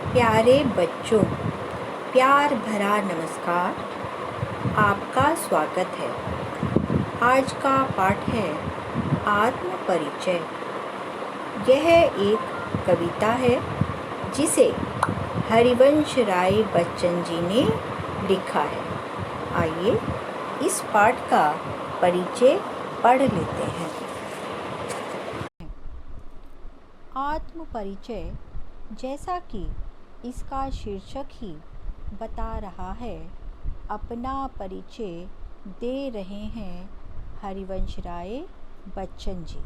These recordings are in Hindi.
प्यारे बच्चों, प्यार भरा नमस्कार। आपका स्वागत है। आज का पाठ है आत्म परिचय। यह एक कविता है जिसे हरिवंश राय बच्चन जी ने लिखा है। आइए इस पाठ का परिचय पढ़ लेते हैं। आत्म परिचय, जैसा कि इसका शीर्षक ही बता रहा है, अपना परिचय दे रहे हैं हरिवंश राय बच्चन जी।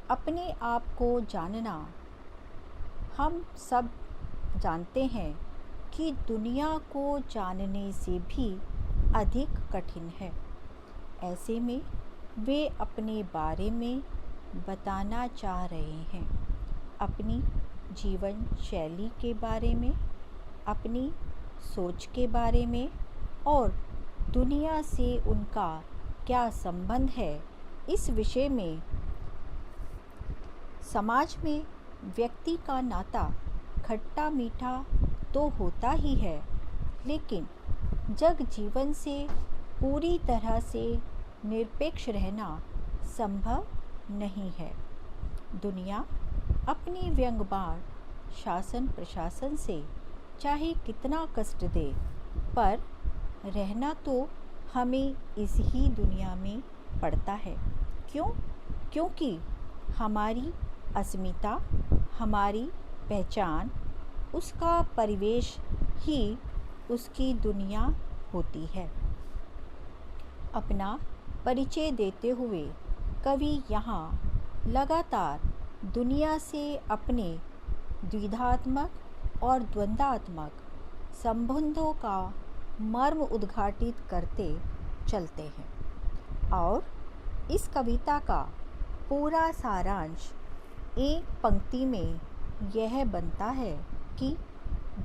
अपने आप को जानना, हम सब जानते हैं कि दुनिया को जानने से भी अधिक कठिन है। ऐसे में वे अपने बारे में बताना चाह रहे हैं, अपनी जीवन शैली के बारे में, अपनी सोच के बारे में और दुनिया से उनका क्या संबंध है, इस विषय में। समाज में व्यक्ति का नाता खट्टा मीठा तो होता ही है, लेकिन जग जीवन से पूरी तरह से निरपेक्ष रहना संभव नहीं है। दुनिया अपनी व्यंग्यबाण शासन प्रशासन से चाहे कितना कष्ट दे, पर रहना तो हमें इस ही दुनिया में पड़ता है। क्यों? क्योंकि हमारी अस्मिता, हमारी पहचान, उसका परिवेश ही उसकी दुनिया होती है। अपना परिचय देते हुए कवि यहाँ लगातार दुनिया से अपने द्विधात्मक और द्वंद्वात्मक संबंधों का मर्म उद्घाटित करते चलते हैं। और इस कविता का पूरा सारांश एक पंक्ति में यह बनता है कि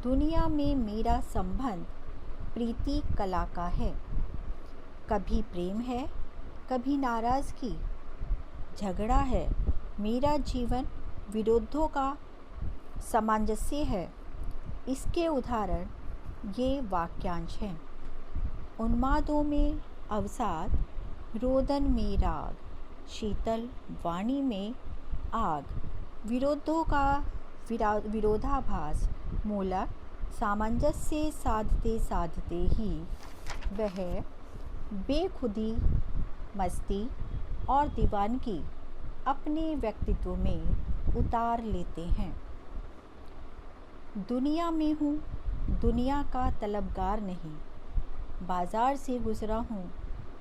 दुनिया में मेरा संबंध प्रीति कला का है। कभी प्रेम है, कभी नाराज़गी, झगड़ा है। मेरा जीवन विरोधों का सामंजस्य है। इसके उदाहरण ये वाक्यांश हैं। उन्मादों में अवसाद, रोदन में राग, शीतल वाणी में आग, विरोधों का विरोधाभास मूलक सामंजस्य साधते साधते ही वह बेखुदी, मस्ती और दीवानगी अपने व्यक्तित्व में उतार लेते हैं। दुनिया में हूँ, दुनिया का तलबगार नहीं, बाजार से गुजरा हूँ,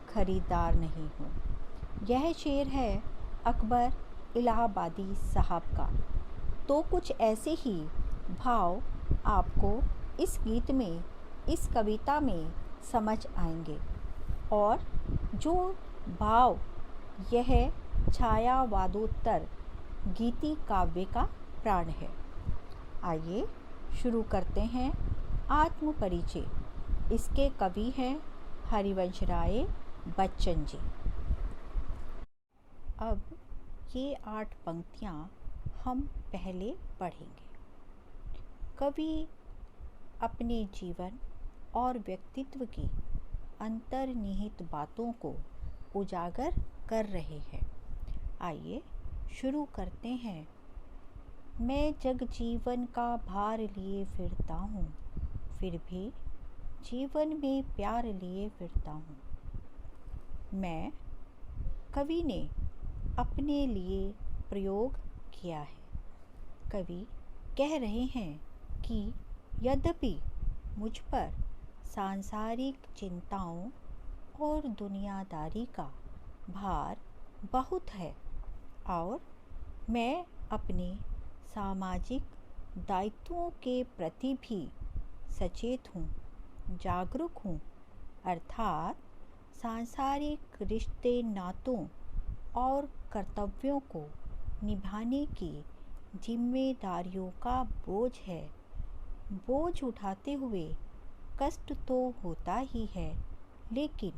खरीदार नहीं हूँ। यह शेर है अकबर इलाहाबादी साहब का। तो कुछ ऐसे ही भाव आपको इस गीत में, इस कविता में समझ आएंगे। और जो भाव यह छायावादोत्तर गीति काव्य का प्राण है। आइए शुरू करते हैं आत्म परिचय। इसके कवि हैं हरिवंश राय बच्चन जी। अब ये 8 पंक्तियाँ हम पहले पढ़ेंगे। कवि अपने जीवन और व्यक्तित्व की अंतर्निहित बातों को उजागर कर रहे हैं। आइए शुरू करते हैं। मैं जग जीवन का भार लिए फिरता हूँ, फिर भी जीवन में प्यार लिए फिरता हूँ। मैं, कवि ने अपने लिए प्रयोग किया है। कवि कह रहे हैं कि यद्यपि मुझ पर सांसारिक चिंताओं और दुनियादारी का भार बहुत है और मैं अपने सामाजिक दायित्वों के प्रति भी सचेत हूँ, जागरूक हूँ, अर्थात सांसारिक रिश्ते नातों और कर्तव्यों को निभाने की जिम्मेदारियों का बोझ है। बोझ उठाते हुए कष्ट तो होता ही है, लेकिन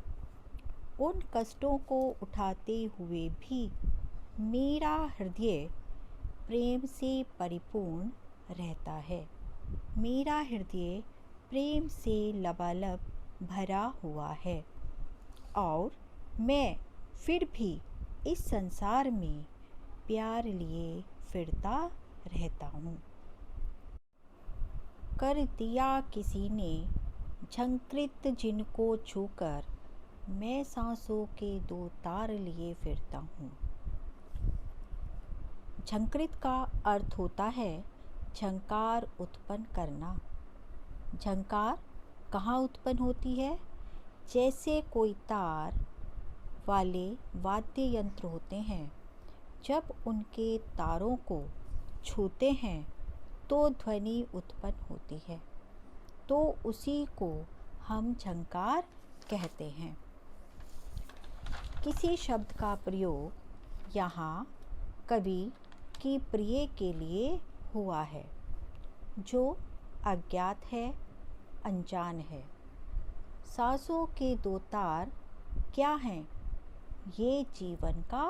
उन कष्टों को उठाते हुए भी मेरा हृदय प्रेम से परिपूर्ण रहता है। मेरा हृदय प्रेम से लबालब भरा हुआ है और मैं फिर भी इस संसार में प्यार लिए फिरता रहता हूँ। कर दिया किसी ने झंकृत जिनको छूकर, मैं सांसों के दो तार लिए फिरता हूँ। झंकृत का अर्थ होता है झंकार उत्पन्न करना। झंकार कहाँ उत्पन्न होती है? जैसे कोई तार वाले वाद्य यंत्र होते हैं, जब उनके तारों को छूते हैं तो ध्वनि उत्पन्न होती है, तो उसी को हम झंकार कहते हैं। किसी शब्द का प्रयोग यहाँ कवि की प्रिय के लिए हुआ है, जो अज्ञात है, अनजान है। सांसों के दो तार क्या हैं? ये जीवन का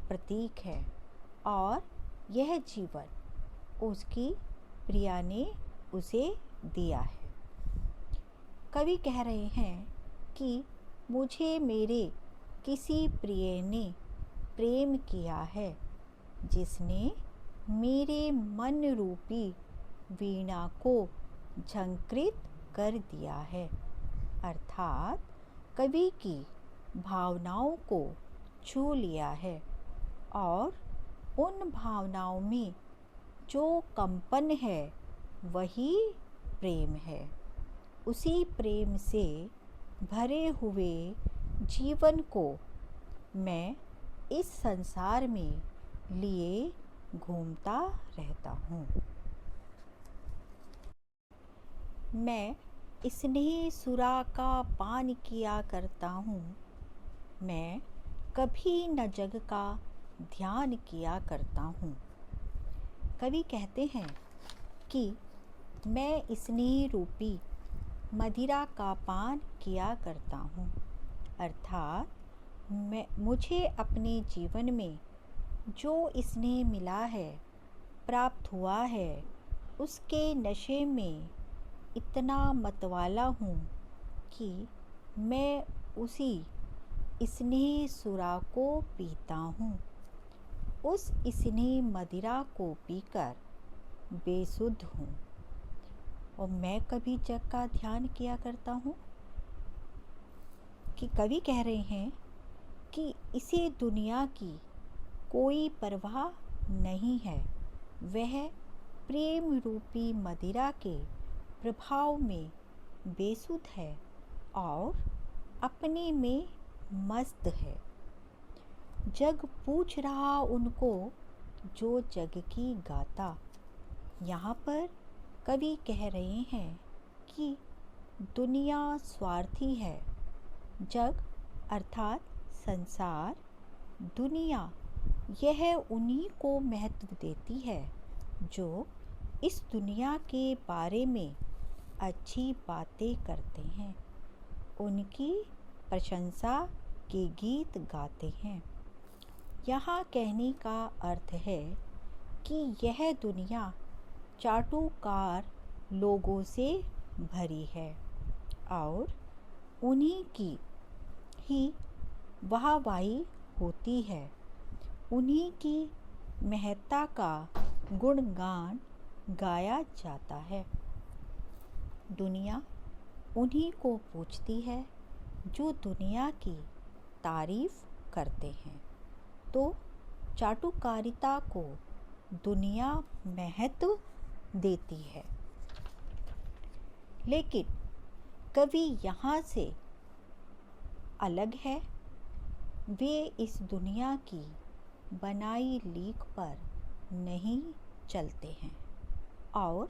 प्रतीक है और यह जीवन उसकी प्रिया ने उसे दिया है। कवि कह रहे हैं कि मुझे मेरे किसी प्रिय ने प्रेम किया है, जिसने मेरे मन रूपी वीणा को झंकृत कर दिया है। अर्थात कवि की भावनाओं को छू लिया है और उन भावनाओं में जो कंपन है वही प्रेम है। उसी प्रेम से भरे हुए जीवन को मैं इस संसार में लिए घूमता रहता हूँ। मैं स्नेह सुरा का पान किया करता हूँ, मैं कभी न जग का ध्यान किया करता हूँ। कवि कहते हैं कि मैं स्नेह रूपी मदिरा का पान किया करता हूँ, अर्थात मुझे अपने जीवन में जो स्नेह मिला है, प्राप्त हुआ है, उसके नशे में इतना मतवाला हूँ कि मैं उसी स्नेह सुरा को पीता हूँ। उस स्नेह मदिरा को पीकर बेसुध हूँ और मैं कभी जग का ध्यान किया करता हूँ। कि कवि कह रहे हैं कि इसे दुनिया की कोई परवाह नहीं है, वह प्रेम रूपी मदिरा के प्रभाव में बेसुध है और अपने में मस्त है। जग पूछ रहा उनको जो जग की गाता। यहाँ पर कवि कह रहे हैं कि दुनिया स्वार्थी है। जग अर्थात संसार, दुनिया, यह उन्हीं को महत्व देती है जो इस दुनिया के बारे में अच्छी बातें करते हैं, उनकी प्रशंसा के गीत गाते हैं। यहाँ कहने का अर्थ है कि यह दुनिया चाटुकार लोगों से भरी है और उन्हीं की ही वाहवाही होती है, उन्हीं की महत्ता का गुणगान गाया जाता है। दुनिया उन्हीं को पूछती है जो दुनिया की तारीफ करते हैं, तो चाटुकारिता को दुनिया महत्व देती है। लेकिन कवि यहाँ से अलग है। वे इस दुनिया की बनाई लीक पर नहीं चलते हैं और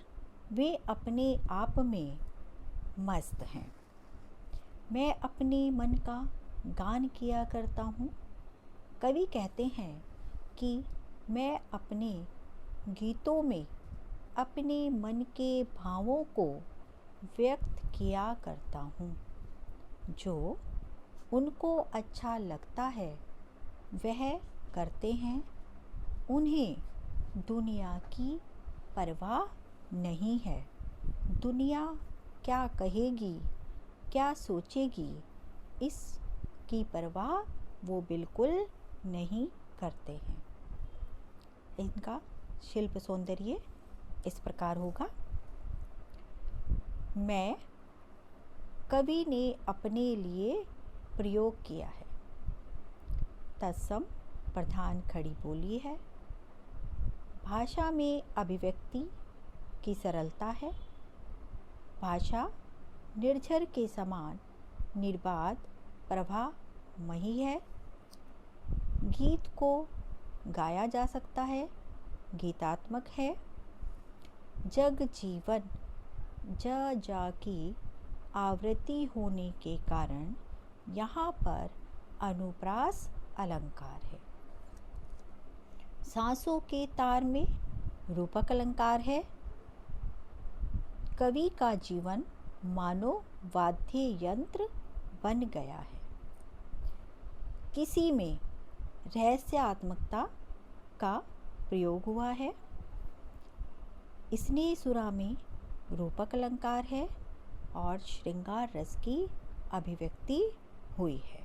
वे अपने आप में मस्त हैं। मैं अपने मन का गान किया करता हूँ। कवि कहते हैं कि मैं अपने गीतों में अपने मन के भावों को व्यक्त किया करता हूँ। जो उनको अच्छा लगता है वह करते हैं, उन्हें दुनिया की परवाह नहीं है। दुनिया क्या कहेगी, क्या सोचेगी, इसकी परवाह वो बिल्कुल नहीं करते हैं। इनका शिल्प सौंदर्य इस प्रकार होगा। मैं कवि ने अपने लिए प्रयोग किया है। तत्सम प्रधान खड़ी बोली है। भाषा में अभिव्यक्ति की सरलता है। भाषा निर्झर के समान निर्बाध प्रवाहमयी है। गीत को गाया जा सकता है, गीतात्मक है। जग जीवन ज जा की आवृत्ति होने के कारण यहाँ पर अनुप्रास अलंकार है। सांसों के तार में रूपक अलंकार है। कवि का जीवन मानो वाद्य यंत्र बन गया है। किसी में रहस्यात्मकता का प्रयोग हुआ है। स्नेह सुरा में रूपक अलंकार है और श्रृंगार रस की अभिव्यक्ति हुई है।